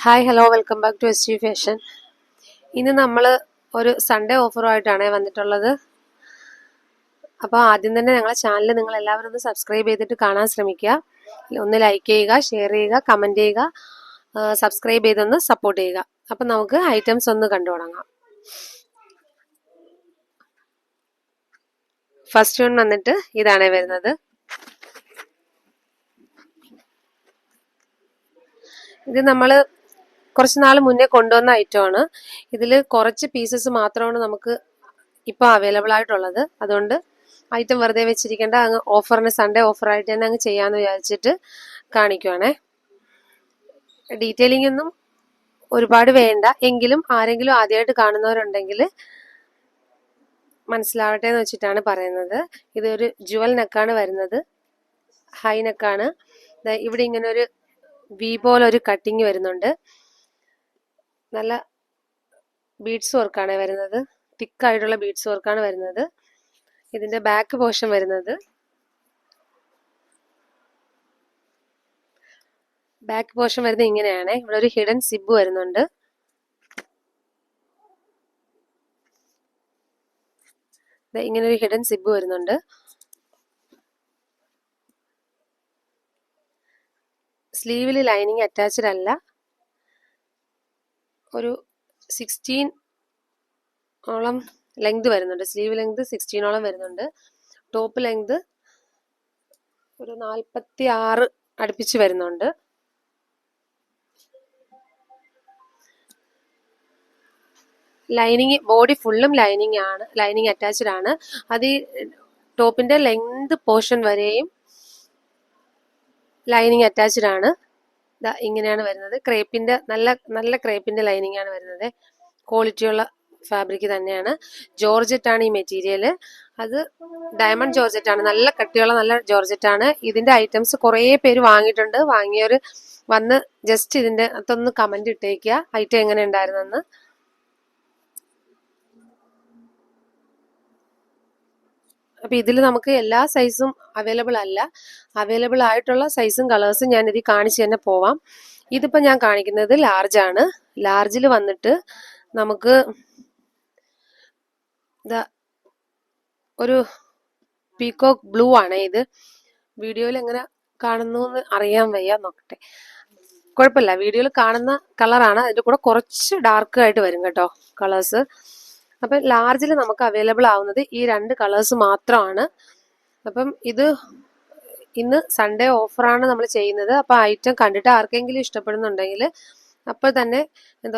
Hi hello welcome back to S U fashion. ഇന്ന് നമ്മൾ ഒരു സൺഡേ ഓഫറുമായിട്ടാണ് വന്നിട്ടുള്ളത്. അപ്പോൾ ആദ്യം തന്നെ ഞങ്ങളെ ചാനൽ നിങ്ങൾ എല്ലാവരും ഒന്ന് സബ്സ്ക്രൈബ് ചെയ്തിട്ട് കാണാൻ ശ്രമിക്കുക. ഒന്ന് ലൈക്ക് ചെയ്യുക, ഷെയർ ചെയ്യുക, കമൻറ്റ് ചെയ്യുക, സബ്സ്ക്രൈബ് ചെയ്തൊന്ന് സപ്പോർട്ട് ചെയ്യുക. അപ്പം നമുക്ക് ഐറ്റംസ് ഒന്ന് കണ്ടു തുടങ്ങാം. ഫസ്റ്റ് വൺ വന്നിട്ട് ഇതാണ് വരുന്നത്. ഇത് നമ്മൾ കുറച്ച് നാൾ മുന്നേ കൊണ്ടുവന്ന ഐറ്റമാണ്. ഇതിൽ കുറച്ച് പീസസ് മാത്രമാണ് നമുക്ക് ഇപ്പോൾ അവൈലബിൾ ആയിട്ടുള്ളത്. അതുകൊണ്ട് ഐറ്റം വെറുതെ വെച്ചിരിക്കേണ്ട, അങ്ങ് ഓഫറിന് സൺഡേ ഓഫറായിട്ട് തന്നെ അങ്ങ് ചെയ്യാമെന്ന് വിചാരിച്ചിട്ട് കാണിക്കുവാണേ. ഡീറ്റെയിലിംഗ് ഒന്നും ഒരുപാട് വേണ്ട, എങ്കിലും ആരെങ്കിലും ആദ്യമായിട്ട് കാണുന്നവരുണ്ടെങ്കിൽ മനസ്സിലാവട്ടെ എന്ന് വെച്ചിട്ടാണ് പറയുന്നത്. ഇതൊരു ജുവൽ നെക്കാണ് വരുന്നത്, ഹൈ നെക്കാണ്. ഇവിടെ ഇങ്ങനെ ഒരു വി പോലെ ഒരു കട്ടിങ് വരുന്നുണ്ട്. നല്ല ബീഡ്സ് വർക്കാണ് വരുന്നത്, തിക്കായിട്ടുള്ള ബീഡ്സ് വർക്കാണ് വരുന്നത്. ഇതിന്റെ ബാക്ക് പോർഷൻ വരുന്നത്, ഇങ്ങനെയാണ്. ഇവിടെ ഒരു ഹിഡൻ സിബ് വരുന്നുണ്ട്. ഇങ്ങനെ ഒരു ഹിഡൻ സിബ് വരുന്നുണ്ട്. സ്ലീവിൽ ലൈനിങ് അറ്റാച്ച്ഡ് അല്ല. ഒരു 16 ഓളം ലെങ്ത് വരുന്നുണ്ട്. സ്ലീവ് ലെങ്ത് 16 ഓളം വരുന്നുണ്ട്. ടോപ്പ് ലെങ്ത് ഒരു 46 അടുപ്പിച്ച് വരുന്നുണ്ട്. ലൈനിങ് ബോഡി ഫുള്ളും ലൈനിങ് ആണ്, ലൈനിങ് അറ്റാച്ച്ഡ് ആണ്. അത് ഈ ടോപ്പിന്റെ ലെങ്ത് പോർഷൻ വരെയും ലൈനിങ് അറ്റാച്ച്ഡ് ആണ്. ഇങ്ങനെയാണ് വരുന്നത്. ക്രേപ്പിന്റെ നല്ല ക്രേപ്പിന്റെ ലൈനിങ് ആണ് വരുന്നത്. ക്വാളിറ്റിയുള്ള ഫാബ്രിക് തന്നെയാണ്. ജോർജറ്റ് ആണ് ഈ മെറ്റീരിയൽ. അത് ഡയമണ്ട് ജോർജറ്റ് ആണ്, നല്ല കട്ടിയുള്ള നല്ല ജോർജറ്റ് ആണ്. ഇതിന്റെ ഐറ്റംസ് കുറേ പേര് വാങ്ങിയിട്ടുണ്ട്. വാങ്ങിയവർ വന്ന് ജസ്റ്റ് ഇതിന്റെ അകത്തൊന്ന് കമന്റ് ഇട്ടേക്കുക, ഐറ്റം എങ്ങനെ ഉണ്ടായിരുന്നെന്ന്. അപ്പൊ ഇതിൽ നമുക്ക് എല്ലാ സൈസും അവൈലബിൾ അല്ല. അവൈലബിൾ ആയിട്ടുള്ള സൈസും കളേഴ്സും ഞാൻ ഇതിൽ കാണിച്ചു തന്നെ പോവാം. ഇതിപ്പോ ഞാൻ കാണിക്കുന്നത് ലാർജ് ആണ്. ലാർജിൽ വന്നിട്ട് നമുക്ക് ഒരു പീകോക്ക് ബ്ലൂ ആണ്. ഇത് വീഡിയോയിൽ എങ്ങനെ കാണുന്നു എന്ന് അറിയാൻ വയ്യ, നോക്കട്ടെ. കുഴപ്പമില്ല, വീഡിയോയിൽ കാണുന്ന കളറാണ്. അതിന്റെ കൂടെ കുറച്ച് ഡാർക്ക് ആയിട്ട് വരും കേട്ടോ കളേഴ്സ്. അപ്പം ലാർജിൽ നമുക്ക് അവൈലബിൾ ആവുന്നത് ഈ 2 കളേഴ്സ് മാത്രമാണ്. അപ്പം ഇത് ഇന്ന് സൺഡേ ഓഫറാണ് നമ്മൾ ചെയ്യുന്നത്. അപ്പം ഐറ്റം കണ്ടിട്ട് ആർക്കെങ്കിലും ഇഷ്ടപ്പെടുന്നുണ്ടെങ്കിൽ അപ്പോൾ തന്നെ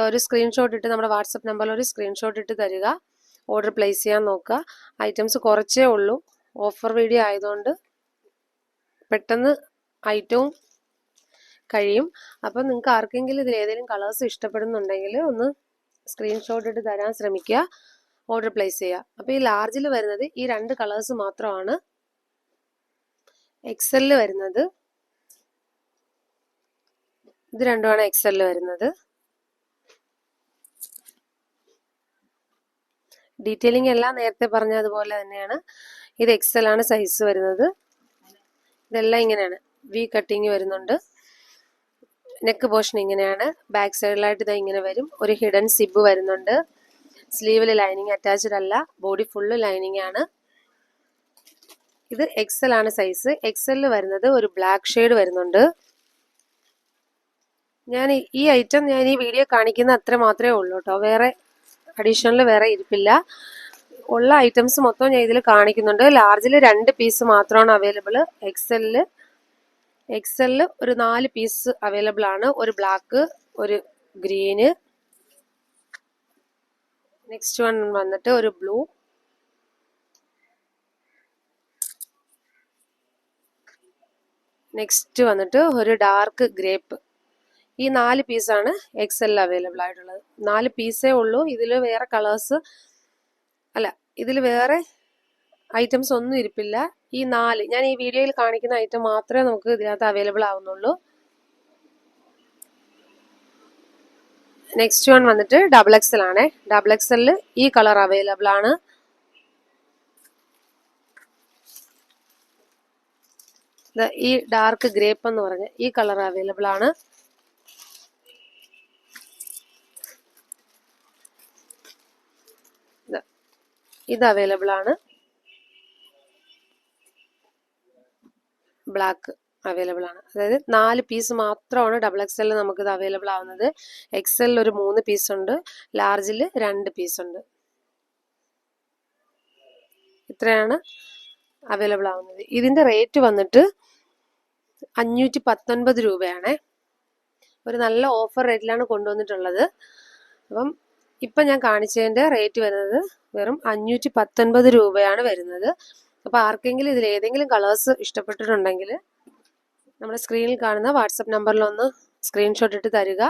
ഒരു സ്ക്രീൻഷോട്ട് ഇട്ട് നമ്മുടെ വാട്സപ്പ് നമ്പറിൽ ഒരു സ്ക്രീൻഷോട്ട് ഇട്ട് തരിക. ഓർഡർ പ്ലേസ് ചെയ്യാൻ നോക്കുക. ഐറ്റംസ് കുറച്ചേ ഉള്ളൂ, ഓഫർ വീഡിയോ ആയതുകൊണ്ട് പെട്ടെന്ന് ഐറ്റവും കഴിയും. അപ്പം നിങ്ങൾക്ക് ആർക്കെങ്കിലും ഇതിൽ ഏതെങ്കിലും കളേഴ്സ് ഇഷ്ടപ്പെടുന്നുണ്ടെങ്കിൽ ഒന്ന് സ്ക്രീൻഷോട്ട് ഇട്ട് തരാൻ ശ്രമിക്കുക, ഓർഡർ പ്ലേസ് ചെയ്യുക. അപ്പോൾ ഈ ലാർജിൽ വരുന്നത് ഈ 2 കളേഴ്സ് മാത്രമാണ്. എക്സലിൽ വരുന്നത് ഇത് രണ്ടുമാണ്. എക്സലിൽ വരുന്നത് ഡീറ്റെയിലിംഗ് എല്ലാം നേരത്തെ പറഞ്ഞതുപോലെ തന്നെയാണ്. ഇത് എക്സൽ ആണ് സൈസ് വരുന്നത്. ഇതെല്ലാം ഇങ്ങനെയാണ്, വി കട്ടിങ് വരുന്നുണ്ട്. നെക്ക് പോർഷൻ ഇങ്ങനെയാണ്. ബാക്ക് സൈഡിലായിട്ട് ഇത് ഇങ്ങനെ വരും. ഒരു ഹിഡൻ സിബ് വരുന്നുണ്ട്. സ്ലീവിൽ ലൈനിങ് അറ്റാച്ച്ഡ് അല്ല, ബോഡി ഫുള്ള് ലൈനിങ് ആണ്. ഇത് എക്സൽ ആണ് സൈസ്. എക്സലിൽ വരുന്നത് ഒരു ബ്ലാക്ക് ഷെയ്ഡ് വരുന്നുണ്ട്. ഞാൻ ഈ ഐറ്റം ഞാൻ ഈ വീഡിയോ കാണിക്കുന്ന അത്ര മാത്രമേ ഉള്ളൂ കേട്ടോ, വേറെ അഡീഷണൽ വേറെ ഇരിപ്പില്ല. ഉള്ള ഐറ്റംസ് മൊത്തം ഞാൻ ഇതിൽ കാണിക്കുന്നുണ്ട്. ലാർജിൽ 2 പീസ് മാത്രമാണ് അവൈലബിൾ. എക്സലിൽ ഒരു 4 പീസ് അവൈലബിൾ ആണ്. ഒരു ബ്ലാക്ക്, ഒരു ഗ്രീന്, നെക്സ്റ്റ് വൺ വന്നിട്ട് ഒരു ബ്ലൂ, നെക്സ്റ്റ് വന്നിട്ട് ഒരു ഡാർക്ക് ഗ്രേപ്പ്. ഈ 4 പീസാണ് എക്സലിൽ അവൈലബിൾ ആയിട്ടുള്ളത്. 4 പീസേ ഉള്ളൂ. ഇതിൽ വേറെ കളേഴ്സ് അല്ല, ഇതിൽ വേറെ ഐറ്റംസ് ഒന്നും ഇരിപ്പില്ല. ഈ 4 ഞാൻ ഈ വീഡിയോയിൽ കാണിക്കുന്ന ഐറ്റം മാത്രമേ നമുക്ക് ഇതിനകത്ത് അവൈലബിൾ ആവുന്നുള്ളൂ. നെക്സ്റ്റ് വൺ വന്നിട്ട് ഡബിൾ എക്സൽ ആണ്. ഡബിൾ എക്സലിൽ ഈ കളർ അവൈലബിൾ ആണ്. ഈ ഡാർക്ക് ഗ്രേപ്പ് എന്ന് പറഞ്ഞ ഈ കളർ അവൈലബിൾ ആണ്. ഇത് അവൈലബിൾ ആണ്. ബ്ലാക്ക് അവൈലബിൾ ആണ്. അതായത് 4 പീസ് മാത്രമാണ് ഡബിൾ എക്സൽ നമുക്കിത് അവൈലബിൾ ആവുന്നത്. എക്സൽ ഒരു 3 പീസ് ഉണ്ട്, ലാർജിൽ 2 പീസ് ഉണ്ട്. ഇത്രയാണ് അവൈലബിൾ ആവുന്നത്. ഇതിന്റെ റേറ്റ് വന്നിട്ട് 519 രൂപയാണ്. ഒരു നല്ല ഓഫർ റേറ്റിലാണ് കൊണ്ടുവന്നിട്ടുള്ളത്. അപ്പം ഇപ്പം ഞാൻ കാണിച്ചതിന്റെ റേറ്റ് വരുന്നത് വെറും 519 രൂപയാണ് വരുന്നത്. അപ്പോൾ ആർക്കെങ്കിലും ഇതിൽ ഏതെങ്കിലും കളേഴ്സ് ഇഷ്ടപ്പെട്ടിട്ടുണ്ടെങ്കിൽ നമ്മുടെ സ്ക്രീനിൽ കാണുന്ന വാട്സപ്പ് നമ്പറിൽ ഒന്ന് സ്ക്രീൻഷോട്ട് ഇട്ട് തരിക.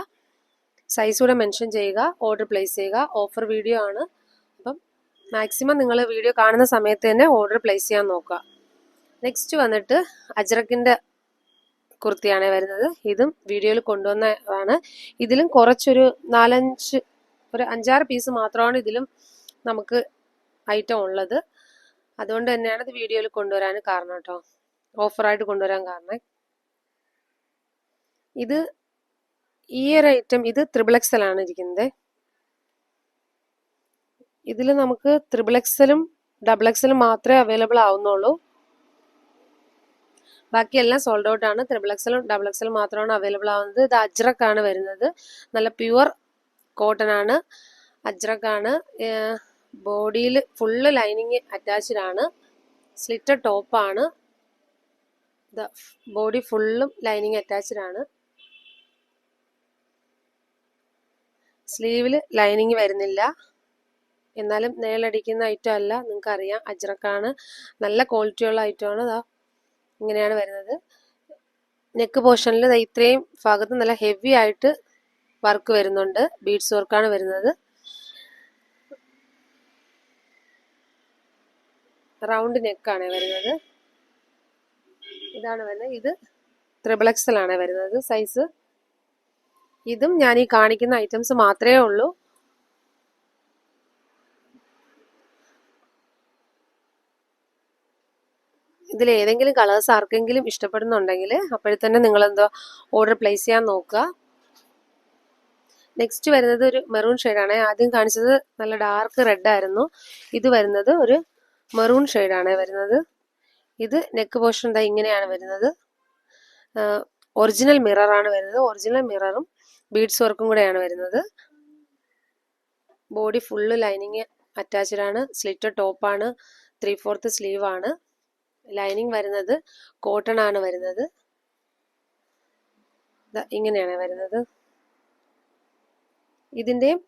സൈസ് കൂടെ മെൻഷൻ ചെയ്യുക, ഓർഡർ പ്ലേസ് ചെയ്യുക. ഓഫർ വീഡിയോ ആണ്. അപ്പം മാക്സിമം നിങ്ങൾ വീഡിയോ കാണുന്ന സമയത്ത് തന്നെ ഓർഡർ പ്ലേസ് ചെയ്യാൻ നോക്കുക. നെക്സ്റ്റ് വന്നിട്ട് അജ്രക്കിന്റെ കുർത്തിയാണ് വരുന്നത്. ഇതും വീഡിയോയിൽ കൊണ്ടുവന്നതാണ്. ഇതിലും കുറച്ചൊരു 5-6 പീസ് മാത്രമാണ് ഇതിലും നമുക്ക് ഐറ്റം ഉള്ളത്. അതുകൊണ്ട് തന്നെയാണ് ഇത് വീഡിയോയിൽ കൊണ്ടുവരാൻ കാരണം കേട്ടോ, ഓഫറായിട്ട് കൊണ്ടുവരാൻ കാരണം. ഇത് ഈ ഒരു ഐറ്റം ഇത് XXL ആണ് ഇരിക്കുന്നത്. ഇതിൽ നമുക്ക് XXLും XXLും മാത്രമേ അവൈലബിൾ ആവുന്നുള്ളൂ. ബാക്കിയെല്ലാം സോൾഡ് ഔട്ട് ആണ്. XXLും XXL മാത്രമാണ് അവൈലബിൾ ആവുന്നത്. ഇത് അജ്രക്കാണ് വരുന്നത്. നല്ല പ്യുവർ കോട്ടൺ ആണ്, അജ്രക്കാണ്. ബോഡിയിൽ ഫുള്ള് ലൈനിങ് അറ്റാച്ച്ഡ് ആണ്. സ്ലിറ്റഡ് ടോപ്പാണ്. ബോഡി ഫുള്ളും ലൈനിങ് അറ്റാച്ച്ഡ് ആണ്. സ്ലീവിൽ ലൈനിങ് വരുന്നില്ല. എന്നാലും നേളടിക്കുന്ന ഐറ്റം അല്ല, നിങ്ങൾക്കറിയാം അജ്രക്കാണ്. നല്ല ക്വാളിറ്റിയുള്ള ഐറ്റമാണ്. ഇങ്ങനെയാണ് വരുന്നത്. നെക്ക് പോർഷനിൽ ഇത്രയും ഭാഗത്ത് നല്ല ഹെവി ആയിട്ട് വർക്ക് വരുന്നുണ്ട്. ബീഡ്സ് വർക്കാണ് വരുന്നത്. റൗണ്ട് നെക്കാണ് വരുന്നത്. ഇതാണ് വരുന്നത്. ഇത് XXL ആണ് വരുന്നത് സൈസ്. ഇതും ഞാൻ ഈ കാണിക്കുന്ന ഐറ്റംസ് മാത്രമേ ഉള്ളൂ. ഇതിൽ ഏതെങ്കിലും കളേഴ്സ് ആർക്കെങ്കിലും ഇഷ്ടപ്പെടുന്നുണ്ടെങ്കിൽ അപ്പോഴത്തന്നെ നിങ്ങൾ എന്തോ ഓർഡർ പ്ലേസ് ചെയ്യാൻ നോക്കുക. നെക്സ്റ്റ് വരുന്നത് ഒരു മെറൂൺ ഷെയ്ഡാണ്. ആദ്യം കാണിച്ചത് നല്ല ഡാർക്ക് റെഡ് ആയിരുന്നു. ഇത് വരുന്നത് ഒരു മെറൂൺ ഷെയ്ഡാണ് വരുന്നത്. ഇത് നെക്ക് പോർഷൻ ഇങ്ങനെയാണ് വരുന്നത്. ഒറിജിനൽ മിററാണ് വരുന്നത്. ഒറിജിനൽ മിററും ബീഡ്സ് വർക്കും കൂടെയാണ് വരുന്നത്. ബോഡി ഫുള്ള് ലൈനിങ് അറ്റാച്ച്ഡ് ആണ്. സ്ലിറ്റഡ് ടോപ്പാണ്. 3/4 സ്ലീവ് ആണ്. ലൈനിങ് വരുന്നത് കോട്ടൺ ആണ് വരുന്നത്. ഇങ്ങനെയാണ് വരുന്നത്. ഇതിൻ്റെയും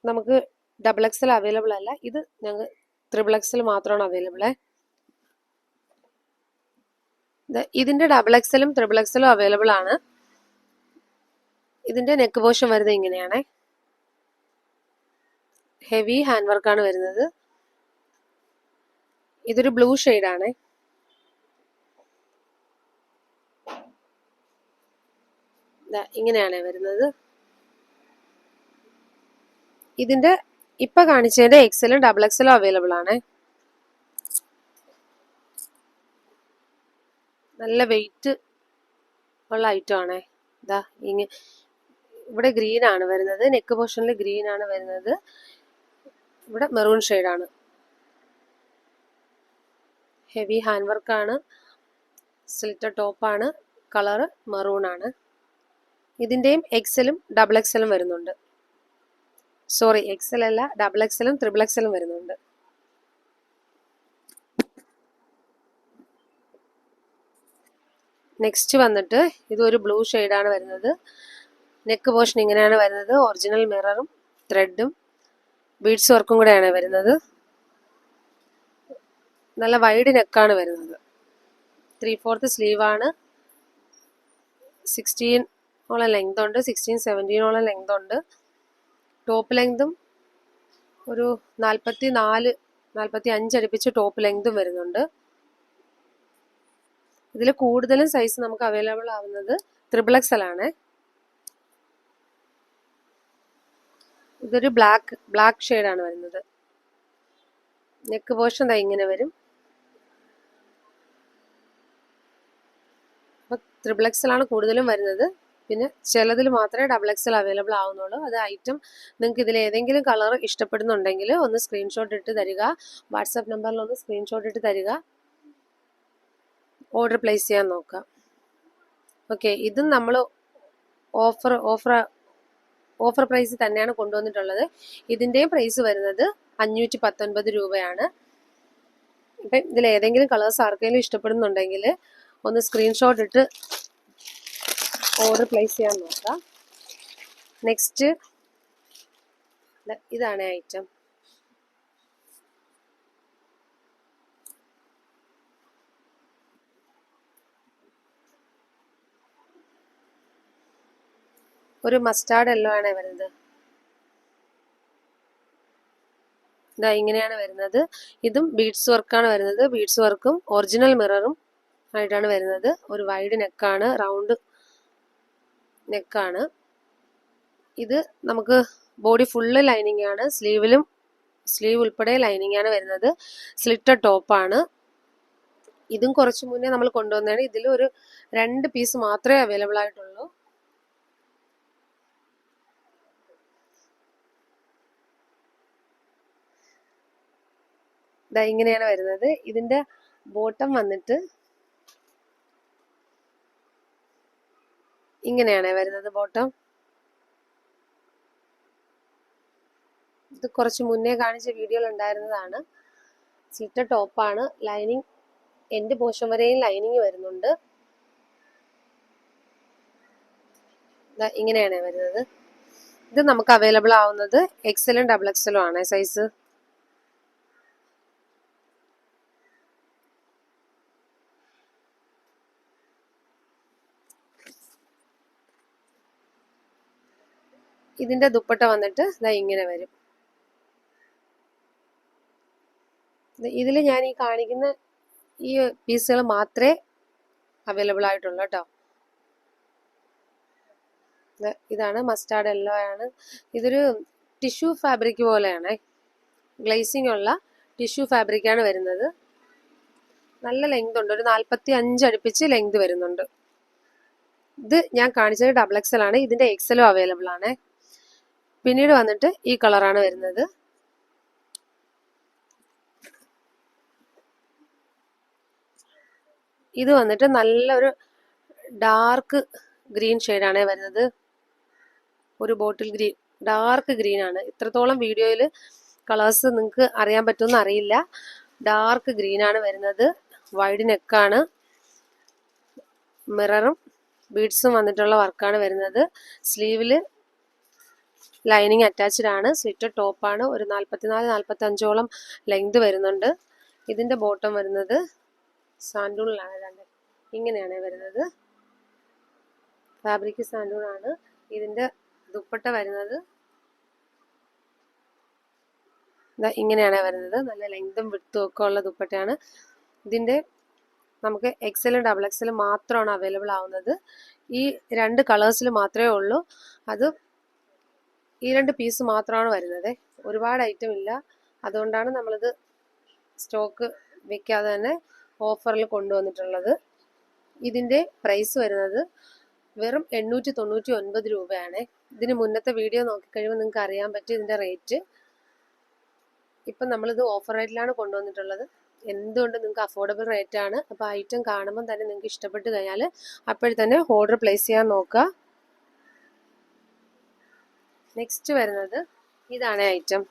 നമുക്ക് XXL അവൈലബിൾ അല്ല. ഇത് ഞങ്ങൾ XXL മാത്രമാണ് അവൈലബിൾ. ഇതിന്റെ XXLും XXLും അവൈലബിൾ ആണ്. ഇതിന്റെ നെക്ക് പോർഷൻ വരുന്നത് ഇങ്ങനെയാണ്. ഹെവി ഹാൻഡ് വർക്കാണ് വരുന്നത്. ഇതൊരു ബ്ലൂ ഷെയ്ഡാണ്. ഇങ്ങനെയാണ് വരുന്നത്. ഇതിന്റെ ഇപ്പൊ കാണിച്ചതിന്റെ XLും XXLും അവൈലബിൾ ആണ്. നല്ല വെയിറ്റ് ഉള്ള ഐറ്റം ആണ്. ഇവിടെ ഗ്രീൻ ആണ് വരുന്നത്. നെക്ക് പോർഷനിൽ ഗ്രീൻ ആണ് വരുന്നത്. ഇവിടെ മെറൂൺ ഷെയ്ഡാണ്. ഹെവി ഹാൻഡ് വർക്കാണ്. സ്ലിറ്റഡ് ടോപ്പാണ്. കളറ് മെറൂൺ ആണ്. ഇതിന്റെയും XLും XXLും വരുന്നുണ്ട്. സോറി, XL അല്ല, XXLും XXLും വരുന്നുണ്ട്. നെക്സ്റ്റ് വന്നിട്ട് ഇതൊരു ബ്ലൂ ഷെയ്ഡാണ് വരുന്നത്. നെക്ക് പോർഷൻ ഇങ്ങനെയാണ് വരുന്നത്. ഒറിജിനൽ മിററും ത്രെഡും ബീഡ്സ് വർക്കും കൂടെയാണ് വരുന്നത്. നല്ല വൈഡ് നെക്കാണ് വരുന്നത്. 3/4 സ്ലീവ് ആണ്. 16 ലെങ്ത് ഉണ്ട്. 16-17 ലെങ്ത് ഉണ്ട്. ടോപ്പ് ലെങ്തും ഒരു 44-45 അടുപ്പിച്ച് ടോപ്പ് ലെങ്തും വരുന്നുണ്ട്. ഇതിൽ കൂടുതലും സൈസ് നമുക്ക് അവൈലബിൾ ആവുന്നത് XXL ആണ്. ഇതൊരു ബ്ലാക്ക് ഷെയ്ഡാണ് വരുന്നത്. നെക്ക് പോർഷൻ ഇങ്ങനെ വരും. അപ്പൊ XXL ആണ് കൂടുതലും വരുന്നത്. പിന്നെ ചിലതിൽ മാത്രമേ XXL അവൈലബിൾ ആവുന്നുള്ളൂ. അത് ഐറ്റം നിങ്ങൾക്ക് ഇതിൽ ഏതെങ്കിലും കളർ ഇഷ്ടപ്പെടുന്നുണ്ടെങ്കിൽ ഒന്ന് സ്ക്രീൻഷോട്ട് ഇട്ട് തരിക. വാട്സാപ്പ് നമ്പറിൽ ഒന്ന് സ്ക്രീൻഷോട്ട് ഇട്ട് തരിക. ഓർഡർ പ്ലേസ് ചെയ്യാൻ നോക്കാം. ഓക്കെ, ഇതും നമ്മൾ ഓഫർ പ്രൈസ് തന്നെയാണ് കൊണ്ടുവന്നിട്ടുള്ളത്. ഇതിൻ്റെയും പ്രൈസ് വരുന്നത് 519 രൂപയാണ്. ഇപ്പം ഇതിൽ ഏതെങ്കിലും കളേഴ്സ് ആർക്കെങ്കിലും ഇഷ്ടപ്പെടുന്നുണ്ടെങ്കിൽ ഒന്ന് സ്ക്രീൻഷോട്ട് ഇട്ട് ഓർഡർ പ്ലേസ് ചെയ്യാൻ നോക്കാം. നെക്സ്റ്റ് ഇതാണ് ഐറ്റം. ഒരു മസ്റ്റാർഡ് യെല്ലോ ആണ് വരുന്നത്. ഇതാ ഇങ്ങനെയാണ് വരുന്നത്. ഇതും ബീഡ്സ് വർക്കാണ് വരുന്നത്. ബീഡ്സ് വർക്കും ഒറിജിനൽ മിററും ആയിട്ടാണ് വരുന്നത്. ഒരു വൈഡ് നെക്കാണ്, റൗണ്ട് നെക്കാണ്. ഇത് നമുക്ക് ബോഡി ഫുള്ള് ലൈനിങ് ആണ്. സ്ലീവ് ഉൾപ്പെടെ ലൈനിങ് ആണ് വരുന്നത്. സ്ലിറ്റഡ് ടോപ്പാണ്. ഇതും കുറച്ച് മുന്നേ നമ്മൾ കൊണ്ടുവന്നതാണ്. ഇതിൽ ഒരു 2 പീസ് മാത്രമേ അവൈലബിൾ ആയിട്ടുള്ളൂ. ഇതാ ഇങ്ങനെയാണ് വരുന്നത്. ഇതിന്റെ ബോട്ടം വന്നിട്ട് ഇങ്ങനെയാണ് വരുന്നത്. ബോട്ടം ഇത് കുറച്ച് മുന്നേ കാണിച്ച വീഡിയോയിൽ ഉണ്ടായിരുന്നതാണ്. സ്ലിറ്റഡ് ടോപ്പാണ്. ലൈനിങ് എൻഡ് പോർഷൻ വരെയും ലൈനിങ് വരുന്നുണ്ട്. ഇങ്ങനെയാണ് വരുന്നത്. ഇത് നമുക്ക് അവൈലബിൾ ആവുന്നത് XLഉം XXLഉം ആണ് സൈസ്. ഇതിന്റെ ദുപ്പട്ട വന്നിട്ട് ഇങ്ങനെ വരും. ഇതിൽ ഞാൻ ഈ കാണിക്കുന്ന ഈ പീസുകൾ മാത്രമേ അവൈലബിൾ ആയിട്ടുള്ളൂ കേട്ടോ. ഇതാണ് മസ്റ്റാർഡ് യെല്ലോ ആണ്. ഇതൊരു ടിഷ്യൂ ഫാബ്രിക് പോലെയാണ്. ഗ്ലേസിംഗ് ഉള്ള ടിഷ്യൂ ഫാബ്രിക് ആണ് വരുന്നത്. നല്ല ലെങ്ത് ഉണ്ട്. ഒരു 45 അടുപ്പിച്ച് ലെങ്ത് വരുന്നുണ്ട്. ഇത് ഞാൻ കാണിച്ചത് XXL ആണ്. ഇതിന്റെ XLഉം അവൈലബിൾ ആണ്. പിന്നീട് വന്നിട്ട് ഈ കളറാണ് വരുന്നത്. ഇത് വന്നിട്ട് നല്ലൊരു ഡാർക്ക് ഗ്രീൻ ഷെയ്ഡാണ് വരുന്നത്. ഒരു ബോട്ടിൽ ഗ്രീൻ, ഡാർക്ക് ഗ്രീൻ ആണ്. ഇത്രത്തോളം വീഡിയോയിൽ കളേഴ്സ് നിങ്ങൾക്ക് അറിയാൻ പറ്റുമെന്ന് അറിയില്ല. ഡാർക്ക് ഗ്രീൻ ആണ് വരുന്നത്. വൈഡ് നെക്കാണ്. മിററും ബീഡ്സും വന്നിട്ടുള്ള വർക്കാണ് വരുന്നത്. സ്ലീവില് ലൈനിങ് അറ്റാച്ച്ഡ് ആണ്. സ്ലിറ്റഡ് ടോപ്പാണ്. ഒരു 44-45ഓളം ലെങ്ത് വരുന്നുണ്ട്. ഇതിന്റെ ബോട്ടം വരുന്നത് സാൻഡൂണിലാണ്. ഇങ്ങനെയാണ് വരുന്നത്. ഫാബ്രിക് സാൻഡൂൺ ആണ്. ഇതിന്റെ ദുപ്പട്ട വരുന്നത് ഇങ്ങനെയാണ് വരുന്നത്. നല്ല ലെങ്തും വിഡ്ത്തും ഒക്കെ ഉള്ള ദുപ്പട്ടയാണ്. ഇതിന്റെ നമുക്ക് XLഉം XXL മാത്രമാണ് അവൈലബിൾ ആവുന്നത്. ഈ 2 കളേഴ്സിൽ മാത്രമേ ഉള്ളൂ. അത് ഈ 2 പീസ് മാത്രമാണ് വരുന്നത്. ഒരുപാട് ഐറ്റം ഇല്ല. അതുകൊണ്ടാണ് നമ്മളിത് സ്റ്റോക്ക് വെക്കാതെ തന്നെ ഓഫറിൽ കൊണ്ടുവന്നിട്ടുള്ളത്. ഇതിന്റെ പ്രൈസ് വരുന്നത് വെറും 899 രൂപയാണ്. ഇതിന് മുന്നത്തെ വീഡിയോ നോക്കിക്കഴിയുമ്പോൾ നിങ്ങൾക്ക് അറിയാൻ പറ്റും ഇതിന്റെ റേറ്റ്. ഇപ്പം നമ്മളിത് ഓഫർ റേറ്റിലാണ് കൊണ്ടുവന്നിട്ടുള്ളത്. എന്തുകൊണ്ട് നിങ്ങൾക്ക് അഫോർഡബിൾ റേറ്റ് ആണ്. അപ്പോൾ ഐറ്റം കാണുമ്പോൾ തന്നെ നിങ്ങൾക്ക് ഇഷ്ടപ്പെട്ട് കഴിഞ്ഞാൽ അപ്പോഴേ തന്നെ ഓർഡർ പ്ലേസ് ചെയ്യാൻ നോക്കുക. നെക്സ്റ്റ് വരുന്നത് ഇതാണ് ഐറ്റം.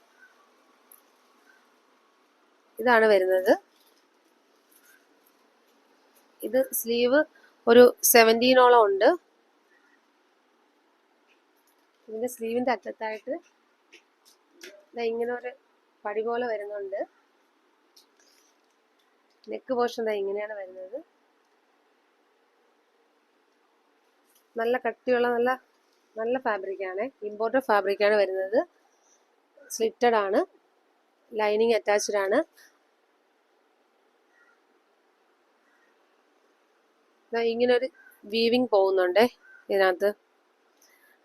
ഇതാണ് വരുന്നത്. ഇത് സ്ലീവ് ഒരു 17ഓളം ഉണ്ട്. ഇതിന്റെ സ്ലീവിന്റെ അറ്റത്തായിട്ട് ഇങ്ങനെ ഒരു പടി പോലെ വരുന്നുണ്ട്. നെക്ക് പോർഷൻ ഇങ്ങനെയാണ് വരുന്നത്. നല്ല കട്ടിയുള്ള നല്ല ഫാബ്രിക് ആണ്. ഇമ്പോർട്ടഡ് ഫാബ്രിക് ആണ് വരുന്നത്. സ്ലിറ്റഡ് ആണ്. ലൈനിങ് അറ്റാച്ച്ഡ് ആണ്. ഇങ്ങനെ ഒരു വീവിങ് പോകുന്നുണ്ട് ഇതിനകത്ത്.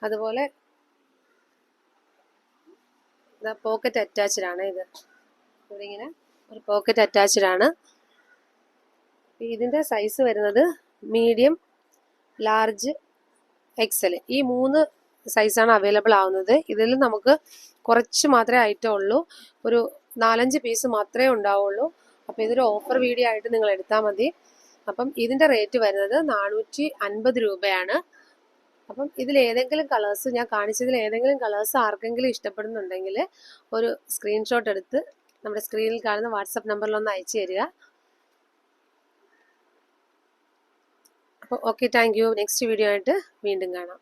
അതുപോലെ പോക്കറ്റ് അറ്റാച്ച്ഡ് ആണ്. ഇവിടെ ഇങ്ങനെ ഒരു പോക്കറ്റ് അറ്റാച്ച്ഡ് ആണ്. ഇതിന്റെ സൈസ് വരുന്നത് മീഡിയം, ലാർജ്, എക്സൽ, ഈ 3 സൈസാണ് അവൈലബിൾ ആവുന്നത്. ഇതിൽ നമുക്ക് കുറച്ച് മാത്രമേ ഐറ്റം ഉള്ളൂ, ഒരു 4-5 പീസ് മാത്രമേ ഉണ്ടാവുള്ളൂ. അപ്പം ഇതൊരു ഓഫർ വീഡിയോ ആയിട്ട് നിങ്ങൾ എടുത്താൽ മതി. അപ്പം ഇതിൻ്റെ റേറ്റ് വരുന്നത് 450 രൂപയാണ്. അപ്പം ഇതിൽ ഏതെങ്കിലും കളേഴ്സ്, ഞാൻ കാണിച്ചതിൽ ഏതെങ്കിലും കളേഴ്സ് ആർക്കെങ്കിലും ഇഷ്ടപ്പെടുന്നുണ്ടെങ്കിൽ ഒരു സ്ക്രീൻഷോട്ട് എടുത്ത് നമ്മുടെ സ്ക്രീനിൽ കാണുന്ന വാട്സപ്പ് നമ്പറിലൊന്ന് അയച്ചു തരിക. അപ്പോൾ okay, thank you. Next video ആയിട്ട് വീണ്ടും കാണാം.